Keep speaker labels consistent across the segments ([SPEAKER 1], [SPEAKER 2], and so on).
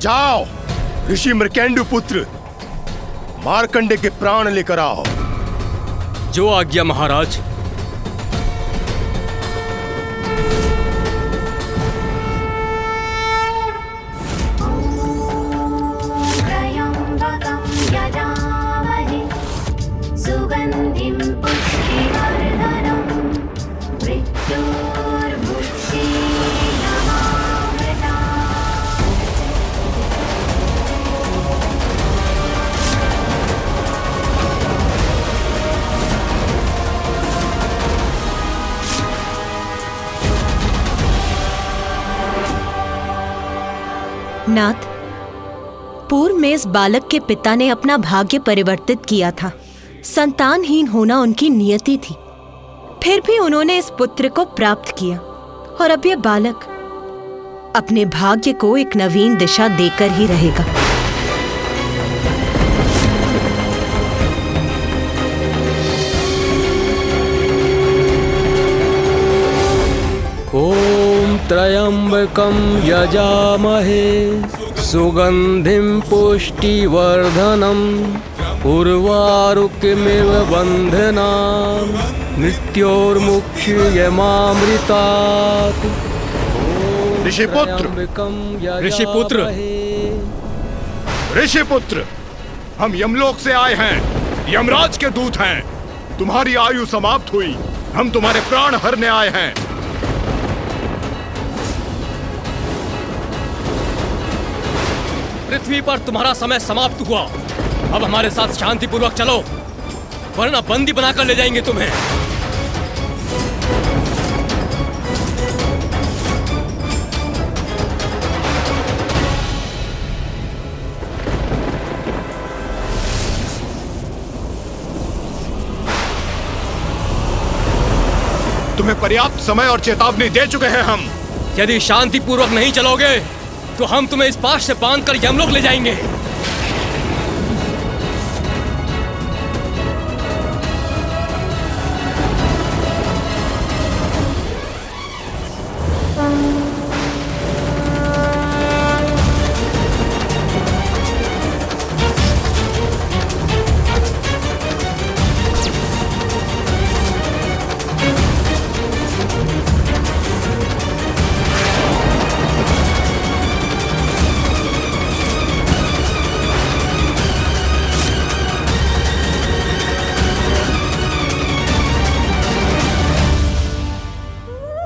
[SPEAKER 1] जाओ, ऋषि मृकेंडु पुत्र मार्कंडे के प्राण लेकर आओ।
[SPEAKER 2] जो आज्ञा महाराज।
[SPEAKER 3] नाथ, पूर्व में इस बालक के पिता ने अपना भाग्य परिवर्तित किया था। संतानहीन होना उनकी नियति थी। फिर भी उन्होंने इस पुत्र को प्राप्त किया और अब यह बालक अपने भाग्य को एक नवीन दिशा देकर ही रहेगा।
[SPEAKER 2] ओम त्र्यंबकं यजामहे सुगंधिं पुष्टिवर्धनम् उर्वारुकमिव बन्धनान् मृत्योर्मुक्षीयमामृतात्।
[SPEAKER 1] ऋषिपुत्र, ऋषिपुत्र, हम यमलोक से आए हैं, यमराज के दूत हैं। तुम्हारी आयु समाप्त हुई, हम तुम्हारे प्राण हरने आए हैं।
[SPEAKER 2] पृथ्वी पर तुम्हारा समय समाप्त हुआ। अब हमारे साथ शांतिपूर्वक चलो, वरना बंदी बनाकर ले जाएंगे तुम्हें।
[SPEAKER 1] तुम्हें पर्याप्त समय और चेतावनी दे चुके हैं हम।
[SPEAKER 2] यदि शांतिपूर्वक नहीं चलोगे तो हम तुम्हें इस पाश से बांधकर यमलोक ले जाएंगे।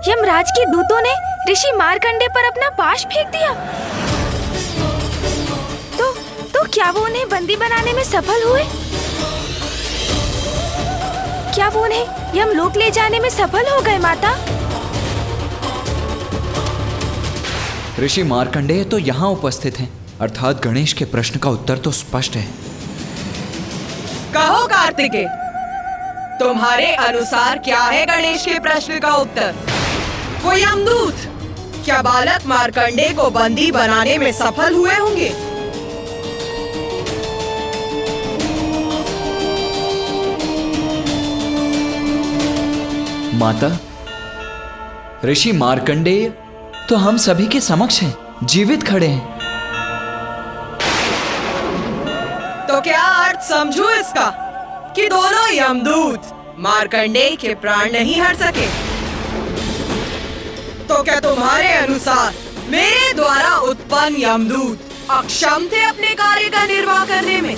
[SPEAKER 4] यमराज के दूतों ने ऋषि मार्कंडे पर अपना पाश फेंक दिया। तो क्या वो उन्हें बंदी बनाने में सफल हुए? क्या वो उन्हें यमलोक ले जाने में सफल हो गए माता?
[SPEAKER 5] ऋषि मार्कंडेय तो यहाँ उपस्थित हैं, अर्थात गणेश के प्रश्न का उत्तर तो स्पष्ट है।
[SPEAKER 6] कहो कार्तिकेय, तुम्हारे अनुसार क्या है गणेश के प्रश्न का उत्तर? वो यमदूत क्या बालक मार्कंडेय को बंदी बनाने में सफल हुए होंगे?
[SPEAKER 5] माता, ऋषि मार्कंडेय तो हम सभी के समक्ष हैं, जीवित खड़े हैं।
[SPEAKER 6] तो क्या अर्थ समझू इसका कि दोनों यमदूत मार्कंडेय के प्राण नहीं हर सके? तो क्या तुम्हारे अनुसार मेरे द्वारा उत्पन्न यमदूत अक्षम थे अपने कार्य का निर्वाह करने में?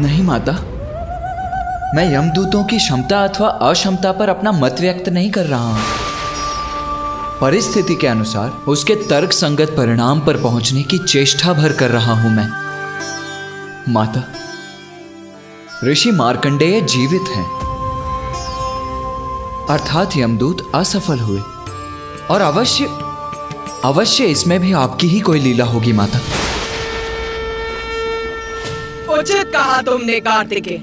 [SPEAKER 5] नहीं माता, मैं यमदूतों की क्षमता अथवा अक्षमता पर अपना मत व्यक्त नहीं कर रहा हूं। परिस्थिति के अनुसार उसके तर्क संगत परिणाम पर पहुंचने की चेष्टा भर कर रहा हूं मैं। माता, ऋषि मार्कंडेय जीवित हैं, अर्थात यमदूत असफल हुए, और अवश्य इसमें भी आपकी ही कोई लीला होगी माता।
[SPEAKER 6] उचित कहा तुमने कार्तिकेय।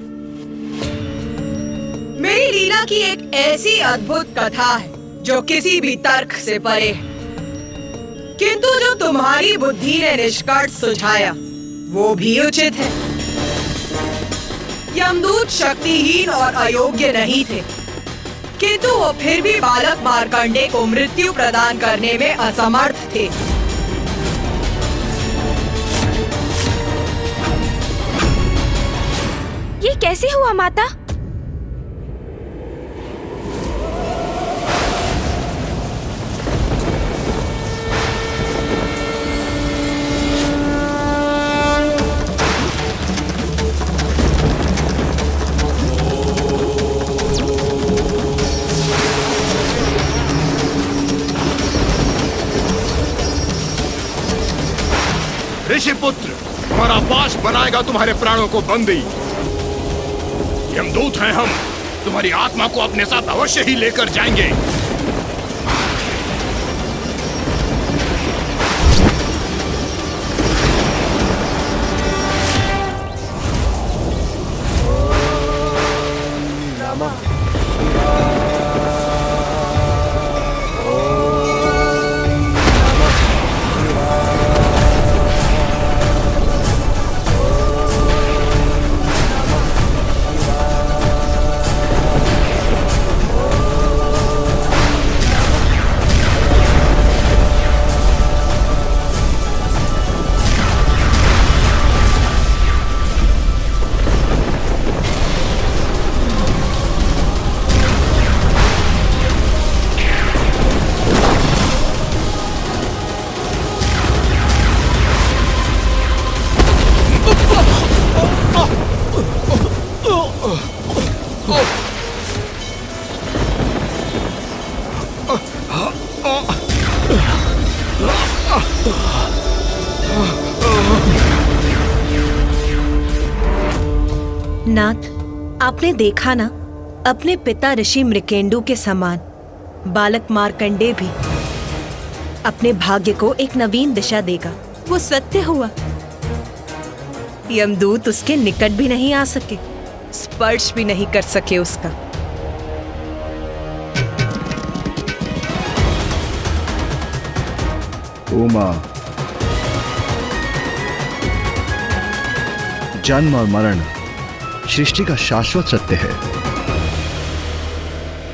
[SPEAKER 6] मेरी लीला की एक ऐसी अद्भुत कथा है जो किसी भी तर्क से परे है, किंतु जो तुम्हारी बुद्धि ने निष्कर्ष सुझाया वो भी उचित है। यमदूत शक्तिहीन और अयोग्य नहीं थे, किंतु वो फिर भी बालक मार्कंडेय को मृत्यु प्रदान करने में असमर्थ थे।
[SPEAKER 4] ये कैसे हुआ माता?
[SPEAKER 1] ऋषिपुत्र, हमारा पाश बनाएगा तुम्हारे प्राणों को बंदी। यमदूत हैं हम, तुम्हारी आत्मा को अपने साथ अवश्य ही लेकर जाएंगे।
[SPEAKER 3] नाथ, आपने देखा ना, अपने पिता ऋषि मृकेंडु के समान बालक मार्कंडेय भी अपने भाग्य को एक नवीन दिशा देगा। वो सत्य हुआ। यमदूत उसके निकट भी नहीं आ सके, स्पर्श भी नहीं कर सके उसका।
[SPEAKER 7] उमा, जन्म और मरण सृष्टि का शाश्वत सत्य है।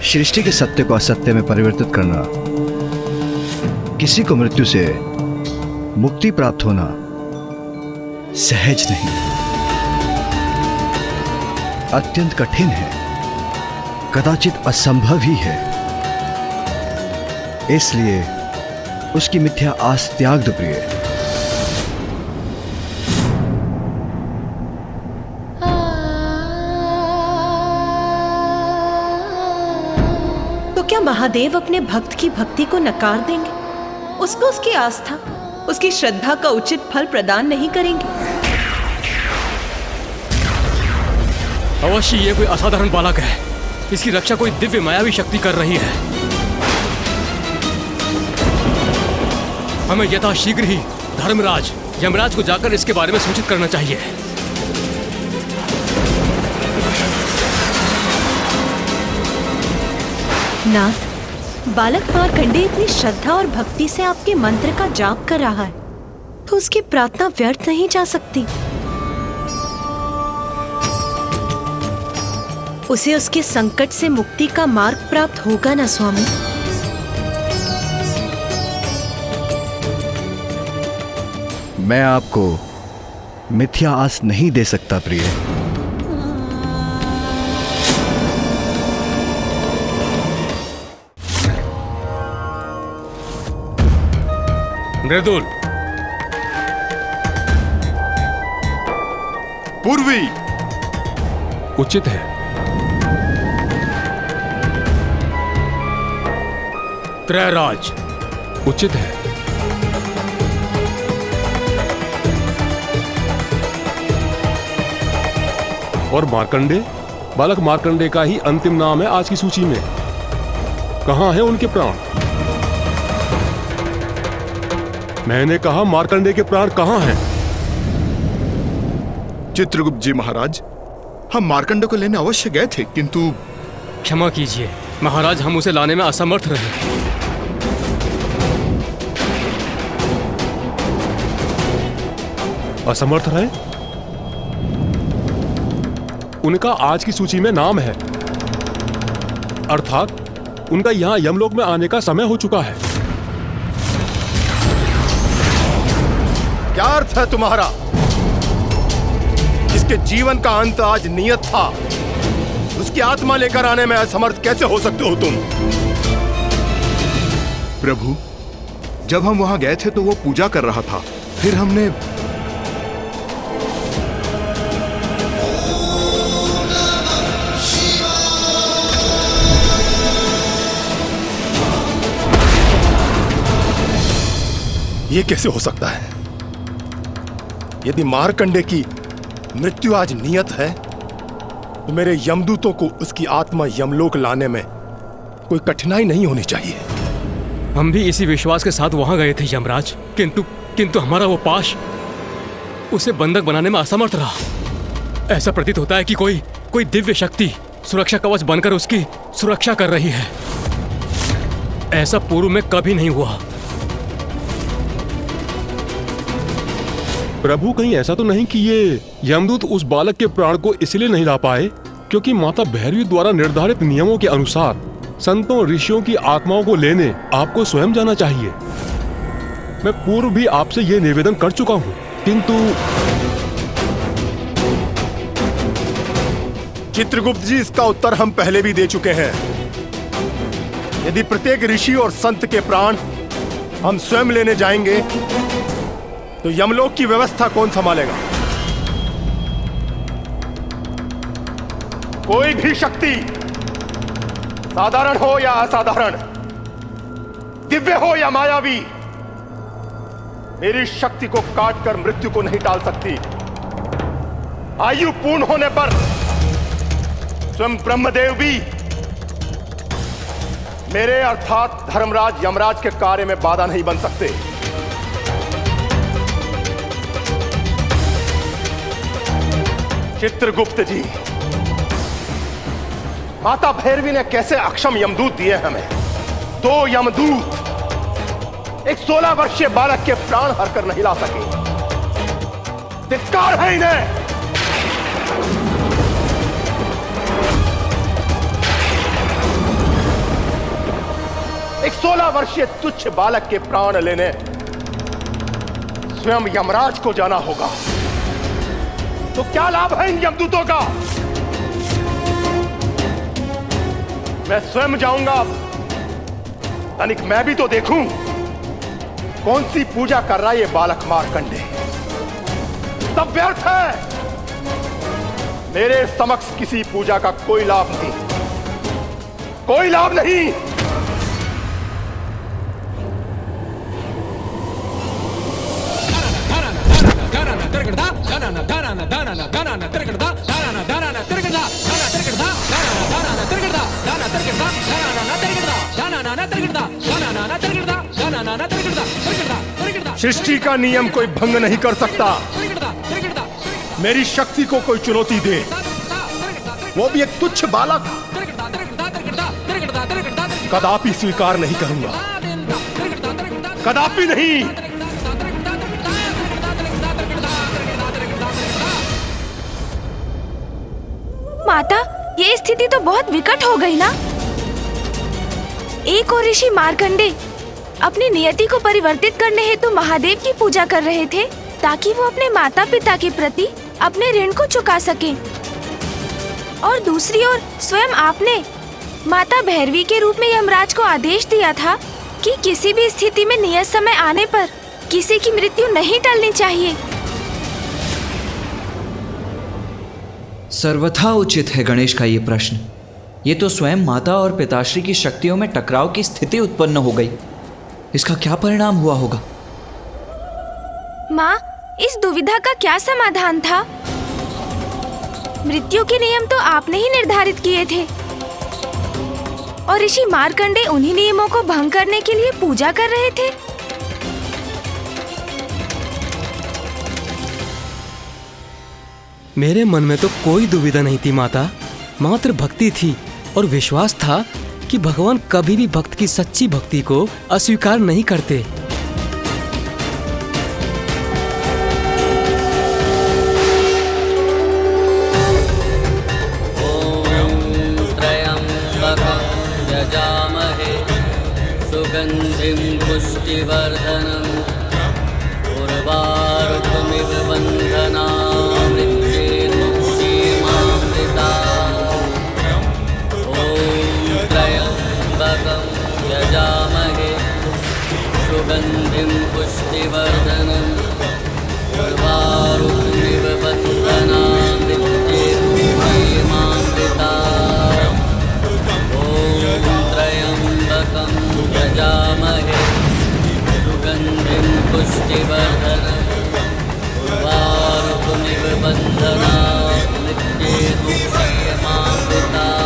[SPEAKER 7] सृष्टि के सत्य को असत्य में परिवर्तित करना, किसी को मृत्यु से मुक्ति प्राप्त होना सहज नहीं, अत्यंत कठिन है, कदाचित असंभव ही है। इसलिए उसकी मिथ्या आस त्याग दो प्रिय।
[SPEAKER 3] तो क्या महादेव अपने भक्त की भक्ति को नकार देंगे? उसको उसकी आस्था, उसकी श्रद्धा का उचित फल प्रदान नहीं करेंगे?
[SPEAKER 2] अवश्य ये कोई असाधारण बालक है। इसकी रक्षा कोई दिव्य मायावी शक्ति कर रही है। हमें यथाशीघ्र ही धर्मराज यमराज को जाकर इसके बारे में सूचित करना चाहिए।
[SPEAKER 3] नाथ, बालक मार्कंडेय इतनी श्रद्धा और भक्ति से आपके मंत्र का जाप कर रहा है, तो उसकी प्रार्थना व्यर्थ नहीं जा सकती। उसे उसके संकट से मुक्ति का मार्ग प्राप्त होगा ना स्वामी?
[SPEAKER 7] मैं आपको मिथ्या आस नहीं दे सकता प्रिय।
[SPEAKER 2] मृदुल,
[SPEAKER 1] पूर्वी,
[SPEAKER 8] उचित है।
[SPEAKER 2] त्रयराज,
[SPEAKER 8] उचित है। और मार्कंडे, बालक मार्कंडे का ही अंतिम नाम है आज की सूची में। कहां है उनके प्राण? मैंने कहा मार्कंडे के प्राण कहां हैं?
[SPEAKER 1] चित्रगुप्त जी महाराज, हम मार्कंडे को लेने अवश्य गए थे, किंतु
[SPEAKER 2] क्षमा कीजिए महाराज, हम उसे लाने में असमर्थ रहे।
[SPEAKER 8] असमर्थ रहे? उनका आज की सूची में नाम है, अर्थात उनका यहां यमलोक में आने का समय हो चुका है।
[SPEAKER 1] क्या अर्थ है तुम्हारा? जिसके जीवन का अंत आज नियत था, उसकी आत्मा लेकर आने में असमर्थ कैसे हो सकते हो तुम? प्रभु, जब हम वहां गए थे तो वो पूजा कर रहा था, फिर हमने ये कैसे हो सकता है? यदि मार्कंडे की मृत्यु आज नियत है तो मेरे यमदूतों को उसकी आत्मा यमलोक लाने में कोई कठिनाई नहीं होनी चाहिए।
[SPEAKER 2] हम भी इसी विश्वास के साथ वहां गए थे यमराज, किंतु हमारा वो पाश उसे बंधक बनाने में असमर्थ रहा। ऐसा प्रतीत होता है कि कोई दिव्य शक्ति सुरक्षा कवच बनकर उसकी सुरक्षा कर रही है। ऐसा पूर्व में कभी नहीं हुआ।
[SPEAKER 8] प्रभु, कहीं ऐसा तो नहीं कि ये यमदूत उस बालक के प्राण को इसलिए नहीं ला पाए क्योंकि माता भैरवी द्वारा निर्धारित नियमों के अनुसार संतों ऋषियों की आत्माओं को लेने आपको स्वयं जाना चाहिए। मैं पूर्व भी आपसे यह निवेदन कर चुका हूं, किंतु
[SPEAKER 1] चित्रगुप्त जी, इसका उत्तर हम पहले भी दे चुके हैं। यदि प्रत्येक ऋषि और संत के प्राण हम स्वयं लेने जाएंगे तो यमलोक की व्यवस्था कौन संभालेगा? कोई भी शक्ति, साधारण हो या असाधारण, दिव्य हो या मायावी, मेरी शक्ति को काटकर मृत्यु को नहीं टाल सकती। आयु पूर्ण होने पर स्वयं ब्रह्मदेव भी मेरे अर्थात धर्मराज यमराज के कार्य में बाधा नहीं बन सकते। चित्रगुप्त जी, माता भैरवी ने कैसे अक्षम यमदूत दिए हमें? 2 यमदूत एक 16 वर्षीय बालक के प्राण हरकर नहीं ला सके। धिक्कार है इन्हें। एक 16 वर्षीय तुच्छ बालक के प्राण लेने स्वयं यमराज को जाना होगा। तो क्या लाभ है इन यमदूतों का? मैं स्वयं जाऊंगा, तनिक मैं भी तो देखूं कौन सी पूजा कर रहा है ये बालक मार्कंडे। सब व्यर्थ है। मेरे समक्ष किसी पूजा का कोई लाभ नहीं, कोई लाभ नहीं। सृष्टि का नियम कोई भंग नहीं कर सकता। मेरी शक्ति को कोई चुनौती दे, वो भी एक तुच्छ बालक, कदापि स्वीकार नहीं करूंगा, कदापि नहीं।
[SPEAKER 4] माता, ये स्थिति तो बहुत विकट हो गई ना। एक और ऋषि मार्कंडे अपनी नियति को परिवर्तित करने हेतु महादेव की पूजा कर रहे थे ताकि वो अपने माता पिता के प्रति अपने ऋण को चुका सके, और दूसरी ओर स्वयं आपने माता भैरवी के रूप में यमराज को आदेश दिया था कि किसी भी स्थिति में नियत समय आने पर किसी की मृत्यु नहीं टलनी चाहिए।
[SPEAKER 5] सर्वथा उचित है गणेश का ये प्रश्न। ये तो स्वयं माता और पिताश्री की शक्तियों में टकराव की स्थिति उत्पन्न हो गई। इसका क्या परिणाम हुआ होगा?
[SPEAKER 4] माँ, इस दुविधा का क्या समाधान था? मृत्यु के नियम तो आपने ही निर्धारित किए थे और ऋषि मार्कंडे उन्हीं नियमों को भंग करने के लिए पूजा कर रहे थे।
[SPEAKER 2] मेरे मन में तो कोई दुविधा नहीं थी माता, मात्र भक्ति थी और विश्वास था कि भगवान कभी भी भक्त की सच्ची भक्ति को अस्वीकार नहीं करते।
[SPEAKER 9] यजामहे सुगंधिं पुष्टिवर्धनम् उर्वारुकमिव बन्धनामृत्येर्मुक्षीयमामृतात्। सुगन्धिं पुष्टिवर्धनम् उर्वारुकमिव बन्धनामृत्येतुमयीमामृताम् ॐ त्र्यम्बकं यजामहे सुगन्धिं पुष्टिवर्धनम् उर्वारुकमिव बन्धनामृत्येतुमयीमामृताम्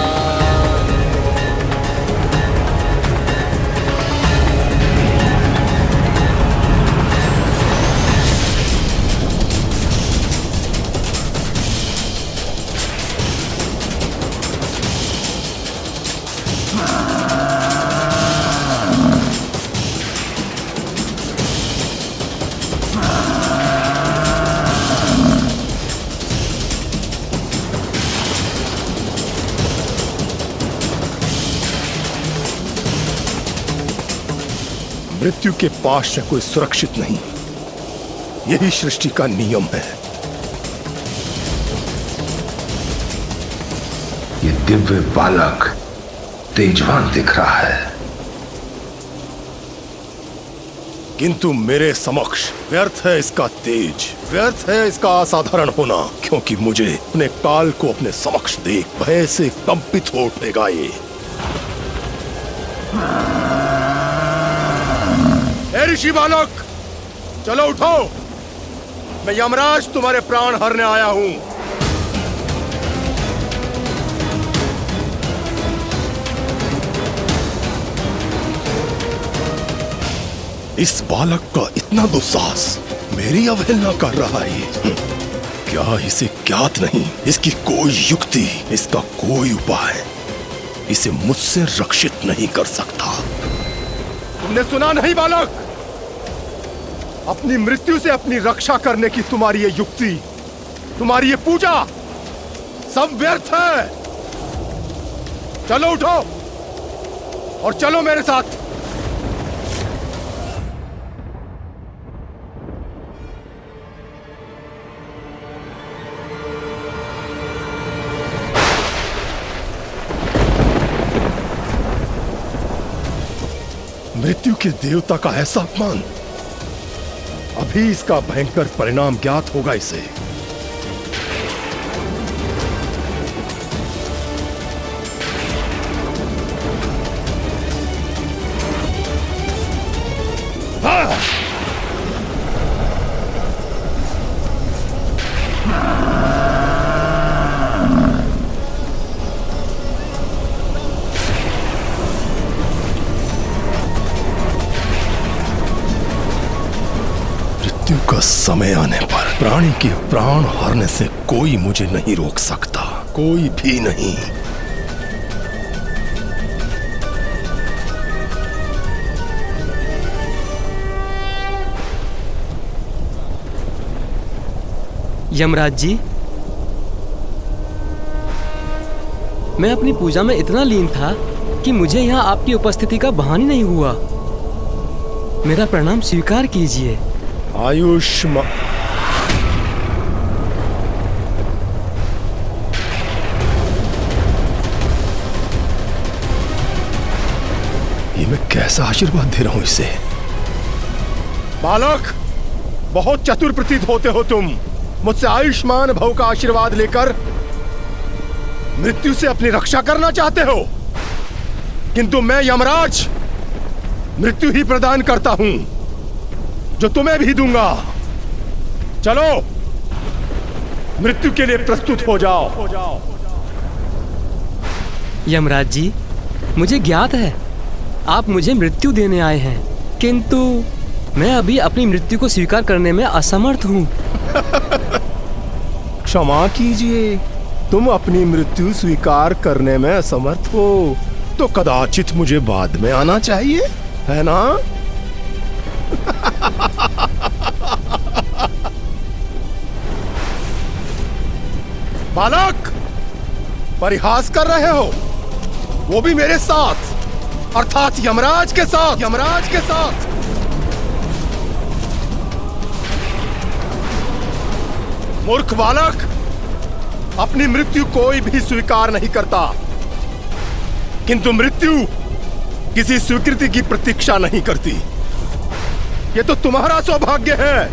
[SPEAKER 1] मृत्यु के पास से कोई सुरक्षित नहीं, यही सृष्टि का नियम है।
[SPEAKER 10] ये दिव्य बालक तेजवान दिख रहा है,
[SPEAKER 1] किंतु मेरे समक्ष व्यर्थ है इसका तेज, व्यर्थ है इसका असाधारण होना, क्योंकि मुझे अपने काल को अपने समक्ष देख भय से कंपित हो उठेगा ये। ऋषि बालक, चलो उठो, मैं यमराज तुम्हारे प्राण हरने आया हूं। इस बालक का इतना दुस्साहस, मेरी अवहेलना कर रहा है। क्या इसे ज्ञात नहीं, इसकी कोई युक्ति, इसका कोई उपाय इसे मुझसे रक्षित नहीं कर सकता। तुमने सुना नहीं बालक, अपनी मृत्यु से अपनी रक्षा करने की तुम्हारी ये युक्ति, तुम्हारी ये पूजा सब व्यर्थ है। चलो उठो और चलो मेरे साथ। मृत्यु के देवता का ऐसा अपमान, अभी इसका भयंकर परिणाम ज्ञात होगा इसे। हाँ! का समय आने पर प्राणी के प्राण हरने से कोई मुझे नहीं रोक सकता, कोई भी नहीं।
[SPEAKER 2] यमराज जी, मैं अपनी पूजा में इतना लीन था कि मुझे यहाँ आपकी उपस्थिति का भान ही नहीं हुआ। मेरा प्रणाम स्वीकार कीजिए।
[SPEAKER 1] आयुष्मान। ये मैं कैसा आशीर्वाद दे रहा हूं इसे? बालक, बहुत चतुर प्रतीत होते हो तुम। मुझसे आयुष्मान भव का आशीर्वाद लेकर मृत्यु से अपनी रक्षा करना चाहते हो, किंतु मैं यमराज मृत्यु ही प्रदान करता हूं, जो तुम्हें भी दूंगा। चलो मृत्यु के लिए प्रस्तुत हो जाओ।
[SPEAKER 2] यमराज जी, मुझे ज्ञात है आप मुझे मृत्यु देने आए हैं, किंतु मैं अभी अपनी मृत्यु को स्वीकार करने में असमर्थ हूँ।
[SPEAKER 1] क्षमा कीजिए, तुम अपनी मृत्यु स्वीकार करने में असमर्थ हो तो कदाचित मुझे बाद में आना चाहिए, है ना? बालक, परिहास कर रहे हो, वो भी मेरे साथ, अर्थात यमराज के साथ। यमराज के साथ मूर्ख बालक, अपनी मृत्यु कोई भी स्वीकार नहीं करता, किंतु मृत्यु किसी स्वीकृति की प्रतीक्षा नहीं करती। ये तो तुम्हारा सौभाग्य है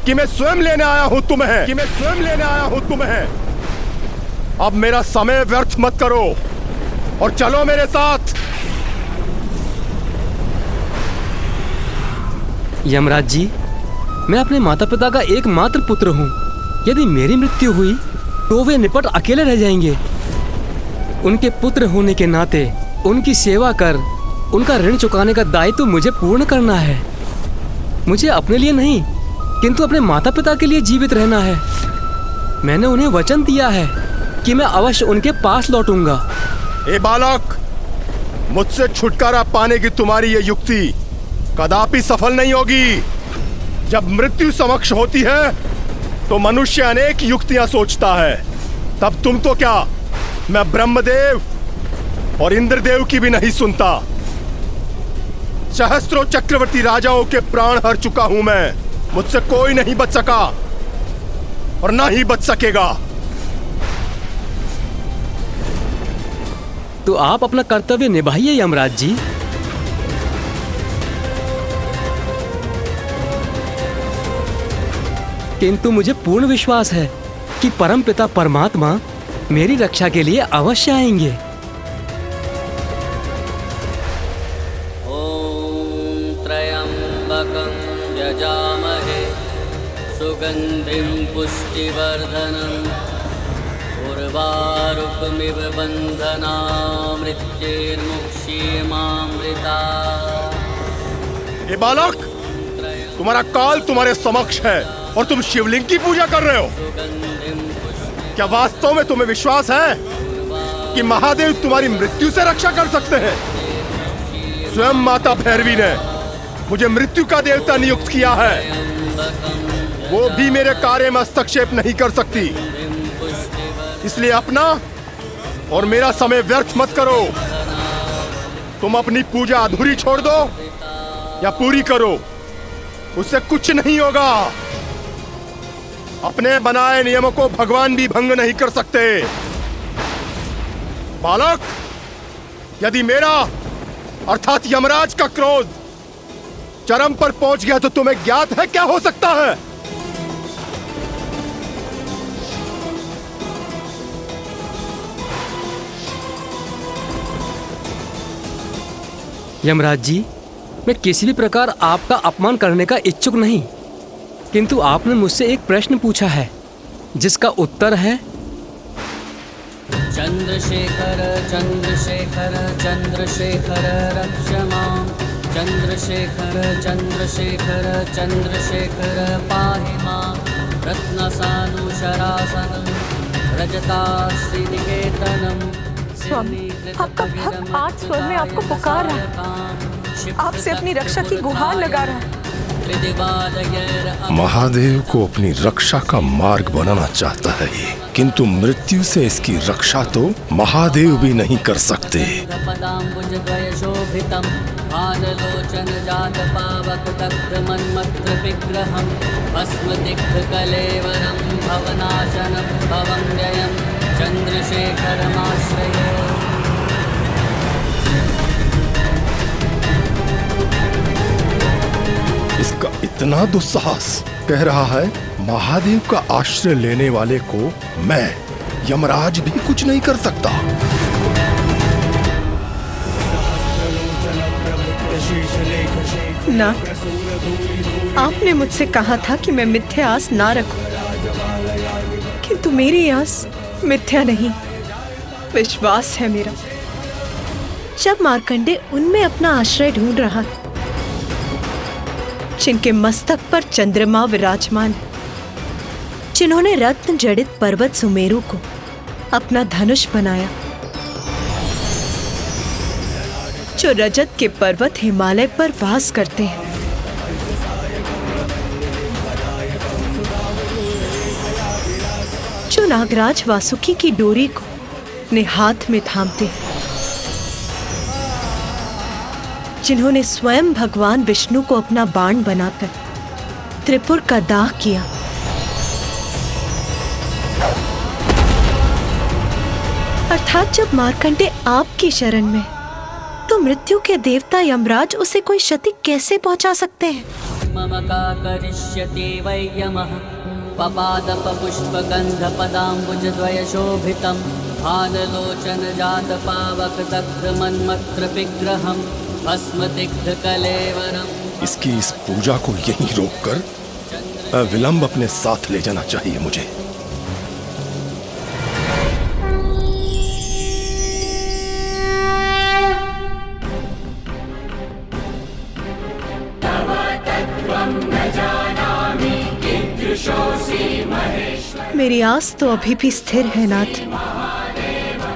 [SPEAKER 1] कि मैं स्वयं लेने आया हूं तुम्हें। अब मेरा समय व्यर्थ मत करो और चलो मेरे साथ।
[SPEAKER 2] यमराज जी, मैं अपने माता पिता का एकमात्र पुत्र हूँ। यदि मेरी मृत्यु हुई तो वे निपट अकेले रह जाएंगे। उनके पुत्र होने के नाते उनकी सेवा कर उनका ऋण चुकाने का दायित्व मुझे पूर्ण करना है। मुझे अपने लिए नहीं किंतु अपने माता पिता के लिए जीवित रहना है। मैंने उन्हें वचन दिया है कि मैं अवश्य उनके पास लौटूंगा।
[SPEAKER 1] ए बालक, मुझसे छुटकारा पाने की तुम्हारी ये युक्ति कदापि सफल नहीं होगी। जब मृत्यु समक्ष होती है तो मनुष्य अनेक युक्तियां सोचता है। तब तुम तो क्या, मैं ब्रह्मदेव और इंद्रदेव की भी नहीं सुनता। सहस्त्रों चक्रवर्ती राजाओं के प्राण हर चुका हूं मैं। मुझसे कोई नहीं बच सका और ना ही बच सकेगा।
[SPEAKER 2] तो आप अपना कर्तव्य निभाइए यमराज जी। किंतु मुझे पूर्ण विश्वास है कि परमपिता परमात्मा मेरी रक्षा के लिए अवश्य आएंगे।
[SPEAKER 9] ॐ त्र्यम्बकं यजामहे सुगन्धिं पुष्टिवर्धनम् उर्वारुकमिव बन्धनामृत्यैर्मुक्षीयमामृता।
[SPEAKER 1] ये बालक, तुम्हारा काल तुम्हारे समक्ष है और तुम शिवलिंग की पूजा कर रहे हो। क्या वास्तव में तुम्हें विश्वास है कि महादेव तुम्हारी मृत्यु से रक्षा कर सकते हैं? स्वयं माता भैरवी ने मुझे मृत्यु का देवता नियुक्त किया है। वो भी मेरे कार्य में हस्तक्षेप नहीं कर सकती। इसलिए अपना और मेरा समय व्यर्थ मत करो। तुम अपनी पूजा अधूरी छोड़ दो या पूरी करो, उससे कुछ नहीं होगा। अपने बनाए नियमों को भगवान भी भंग नहीं कर सकते। बालक, यदि मेरा अर्थात यमराज का क्रोध चरम पर पहुंच गया तो तुम्हें ज्ञात है क्या हो सकता है?
[SPEAKER 2] यमराज जी, मैं किसी भी प्रकार आपका अपमान करने का इच्छुक नहीं, किंतु आपने मुझसे एक प्रश्न पूछा है जिसका उत्तर है
[SPEAKER 9] चंद्रशेखर चंद्रशेखर चंद्रशेखर रक्ष मां। चंद्रशेखर चंद्रशेखर चंद्रशेखर पाहि मां। रत्नसानुशरासनं रजताश्रीनिकेतनं।
[SPEAKER 11] स्वामी, आपका भक्त 8 स्वर में आपको पुकार रहा है, आपसे अपनी रक्षा की गुहार लगा रहा है।
[SPEAKER 1] महादेव को अपनी रक्षा का मार्ग बनाना चाहता है ये, किंतु मृत्यु से इसकी रक्षा तो महादेव भी नहीं कर सकते।
[SPEAKER 9] चंद्रशेखरमाश्रये।
[SPEAKER 1] इसका इतना दुस्साहस, कह रहा है महादेव का आश्रय लेने वाले को मैं यमराज भी कुछ नहीं कर सकता।
[SPEAKER 3] ना, आपने मुझसे कहा था कि मैं मिथ्या आस ना रखूं, किंतु मेरी आस मिथ्या नहीं, विश्वास है मेरा। जब मार्कंडे उनमें अपना आश्रय ढूंढ रहा है जिनके मस्तक पर चंद्रमा विराजमान है, जिन्होंने रत्न जड़ित पर्वत सुमेरु को अपना धनुष बनाया, जो रजत के पर्वत हिमालय पर वास करते हैं, जो नागराज वासुकी की डोरी को अपने हाथ में थामते हैं, जिन्होंने स्वयं भगवान विष्णु को अपना बाण बनाकर त्रिपुर का दाह किया, अर्थात जब मार्कंडे आपकी शरण में, तो मृत्यु के देवता यमराज उसे कोई क्षति कैसे पहुंचा सकते हैं?
[SPEAKER 9] मम का करिष्यति वै यमः पपादपपुष्पगन्धपदाम्बुजद्वयशोभितं भाललोचनजातपावकदग्धमन्मत्रविग्रहं भस्मदिग्धकलेवरम्।
[SPEAKER 1] इसकी इस पूजा को यहीं रोककर अविलंब अपने साथ ले जाना चाहिए मुझे।
[SPEAKER 3] मेरी आस तो अभी भी स्थिर है नाथ,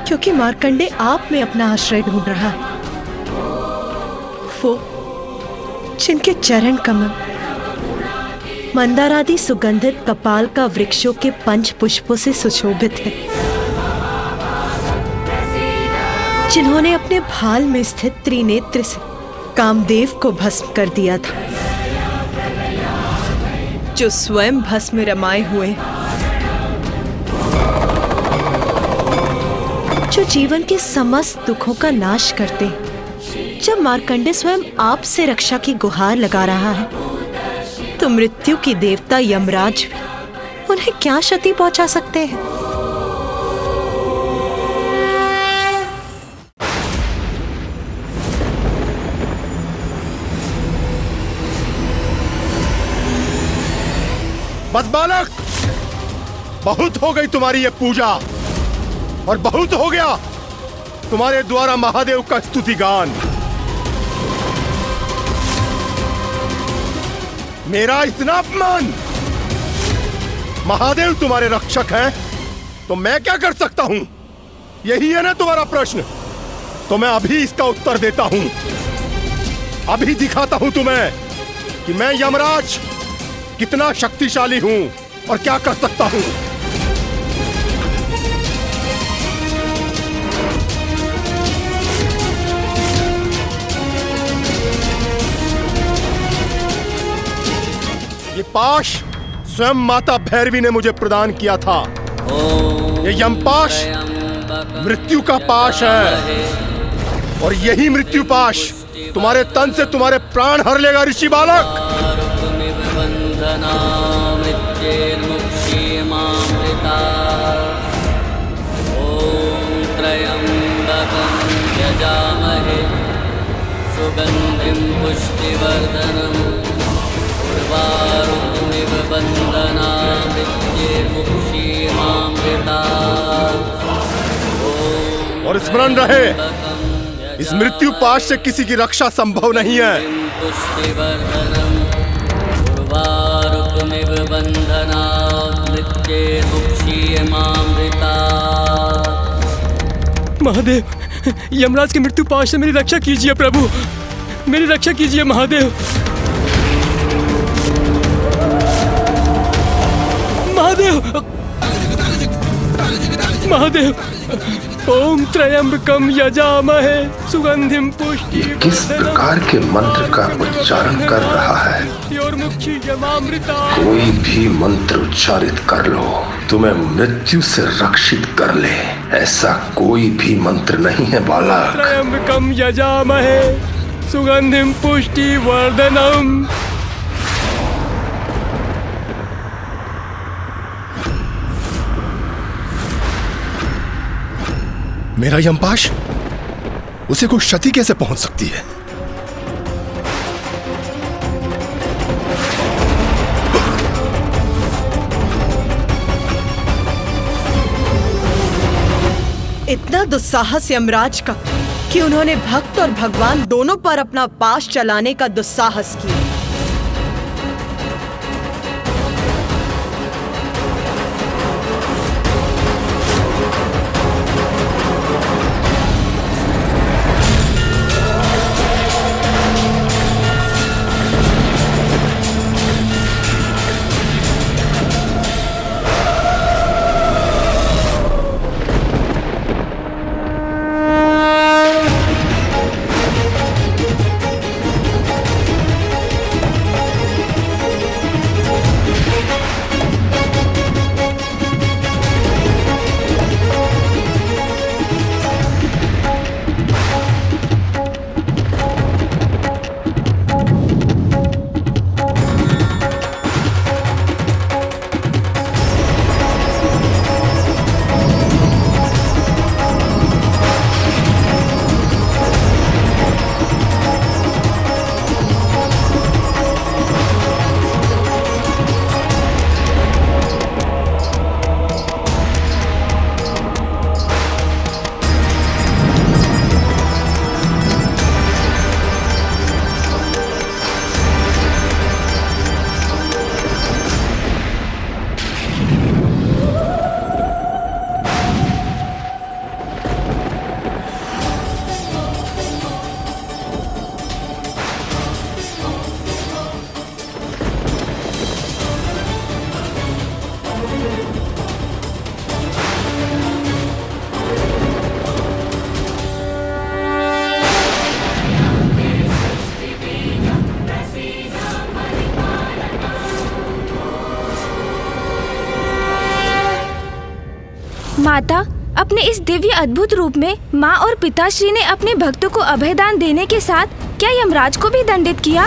[SPEAKER 3] क्योंकि मार्कंडे आप में अपना आश्रय ढूंढ रहा है। वो जिनके चरण कमल मंदारादि सुगंधित कपाल का वृक्षों के पंच पुष्पों से सुशोभित है, जिन्होंने अपने भाल में स्थित त्रिनेत्र से कामदेव को भस्म कर दिया था, जो स्वयं भस्म में रमाए हुए, जो जीवन के समस्त दुखों का नाश करते हैं। जब मार्कंडे स्वयं आप से रक्षा की गुहार लगा रहा है, तो मृत्यु की देवता यमराज भी उन्हें क्या क्षति पहुंचा सकते हैं?
[SPEAKER 1] बस बालक, बहुत हो गई तुम्हारी ये पूजा, और बहुत हो गया तुम्हारे द्वारा महादेव का स्तुति गान। मेरा इतना अपमान। महादेव तुम्हारे रक्षक हैं, तो मैं क्या कर सकता हूं? यही है ना तुम्हारा प्रश्न? तो मैं अभी इसका उत्तर देता हूं। अभी दिखाता हूं तुम्हें कि मैं यमराज कितना शक्तिशाली हूं और क्या कर सकता हूं। ये पाश स्वयं माता भैरवी ने मुझे प्रदान किया था। ये यमपाश मृत्यु का पाश है, और यही मृत्यु पाश तुम्हारे तन से तुम्हारे प्राण हर लेगा ऋषि बालक।
[SPEAKER 9] सुगंधिं पुष्टिवर्धनम् उर्वारुकमिव बन्धनामृत्यैर्मुक्षीमामृतात्।
[SPEAKER 1] और स्मरण रहे, इस मृत्यु पाश से किसी की रक्षा संभव नहीं है।
[SPEAKER 9] पुष्टिवर्धनम् उर्वारुकमिव बन्धनात् मृत्यैर्मुक्षीमामृतात्।
[SPEAKER 2] महादेव, यमराज के मृत्यु पाश से मेरी रक्षा कीजिए प्रभु, मेरी रक्षा कीजिए महादेव। महादेव, महादेव, ओम त्र्यंबकम यजामहे सुगंधिम पुष्टि।
[SPEAKER 10] ये किस प्रकार के मंत्र का उच्चारण कर रहा है? कोई भी मंत्र उच्चारित कर लो, तुम्हें मृत्यु से रक्षित कर ले, ऐसा कोई भी मंत्र नहीं है बालक।
[SPEAKER 2] त्र्यंबकम यजामहे सुगंधिम पुष्टि वर्धनम।
[SPEAKER 1] मेरा यमपाश, उसे कोई क्षति कैसे पहुंच सकती है?
[SPEAKER 3] इतना दुस्साहस यमराज का कि उन्होंने भक्त और भगवान दोनों पर अपना पाश चलाने का दुस्साहस किया।
[SPEAKER 4] माता, अपने इस दिव्य अद्भुत रूप में माँ और पिताश्री ने अपने भक्तों को अभयदान देने के साथ क्या यमराज को भी दंडित किया?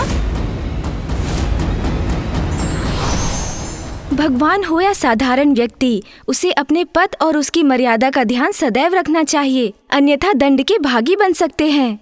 [SPEAKER 4] भगवान हो या साधारण व्यक्ति, उसे अपने पद और उसकी मर्यादा का ध्यान सदैव रखना चाहिए, अन्यथा दंड के भागी बन सकते हैं।